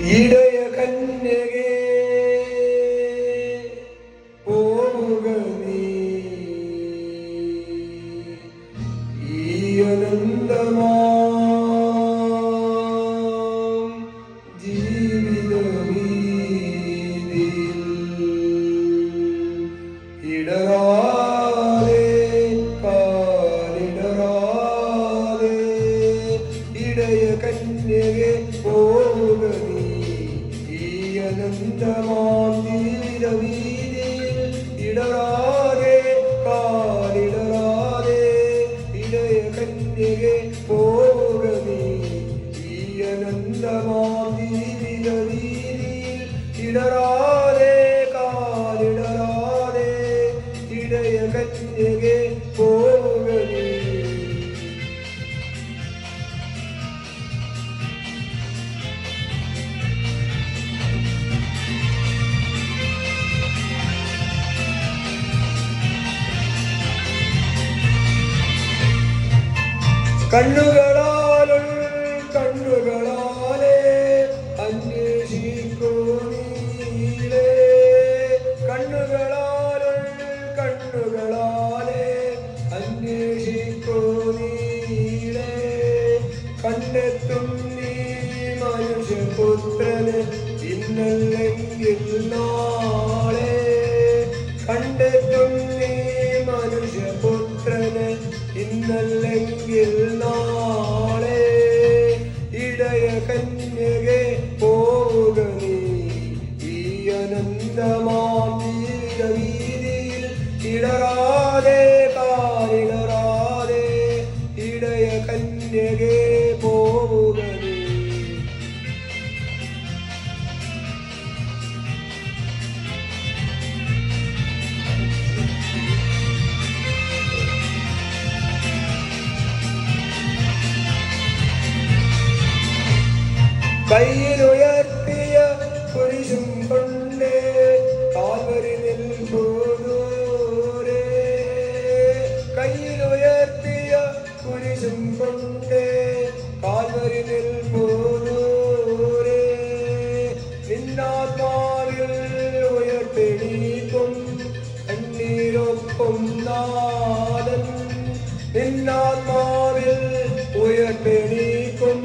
ഇടയ കന്യകേ പോവുക നീ ഈ അനന്തമാം ജീവിതവീതിയിൽ ഇടറാതെ കാലിടറാതെ ഇടയ കന്യകേ പോവുക നീ ഈ അനന്തമാം ജീവിതവീതിയിൽ ഇടറാതെ കാലിടറാതെ ഇടയ കന്യകേ പോവുക നീ ഈ അനന്തമാം ജീവിതവീതിയിൽ ഇടറാതെ കാലിടറാതെ ഇടയ കന്യകേ പോവുക നീ. കണ്ണുകളാലെ അന്വേഷിക്കൂ നീലേ കണ്ണുകളാലെ അന്വേഷിക്കൂ നീലേ കണ്ടെത്തും നീ മനുഷ്യപുത്രന് ഇന്നല്ലെങ്കിൽ നാളെ കണ്ടെത്തും നീ മനുഷ്യപുത്രന് ഇന്നല്ലെങ്കിൽ നാളെ ഇടയ കന്യകേ പോവുക നീ ഈ അനന്തമാം ജീവിതവീതിയിൽ ഇടറാതെ കാലിടറാതെ ഇടയ കന്യകേ പോവുക നീ. കയ്യിലുയർത്തിയ കുരിശും കൊണ്ട് കാൽവരി നിൽപ്പൂ ദൂരെ കയ്യിലുയർത്തിയ കുരിശും കൊണ്ട് കാൽവരി നിൽപ്പൂ ദൂരെ നിന്നാത്മാവിൽ ഉയർത്തെണീക്കും കണ്ണീരൊപ്പം നാഥൻ നിന്നാത്മാവിൽ ഉയർത്തെണീക്കും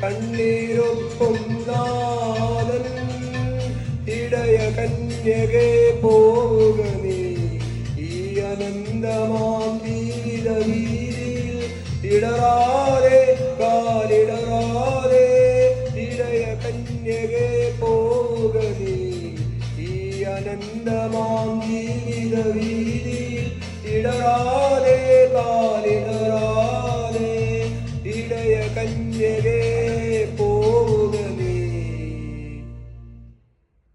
കണ്ണീരൊപ്പം നാഥൻ ഇടയ കന്യകേ പോവുക നീ ഈ അനന്തമാം ജീവിതവീതിയിൽ ഇടറാതെ കാലിടറാതെ ഇടയ കന്യകേ പോവുക നീ ഈ അനന്തമാം ജീവിതവീതിയിൽ ഇടറാതെ കാലിടറാതെ ഇടയ കന്യകേ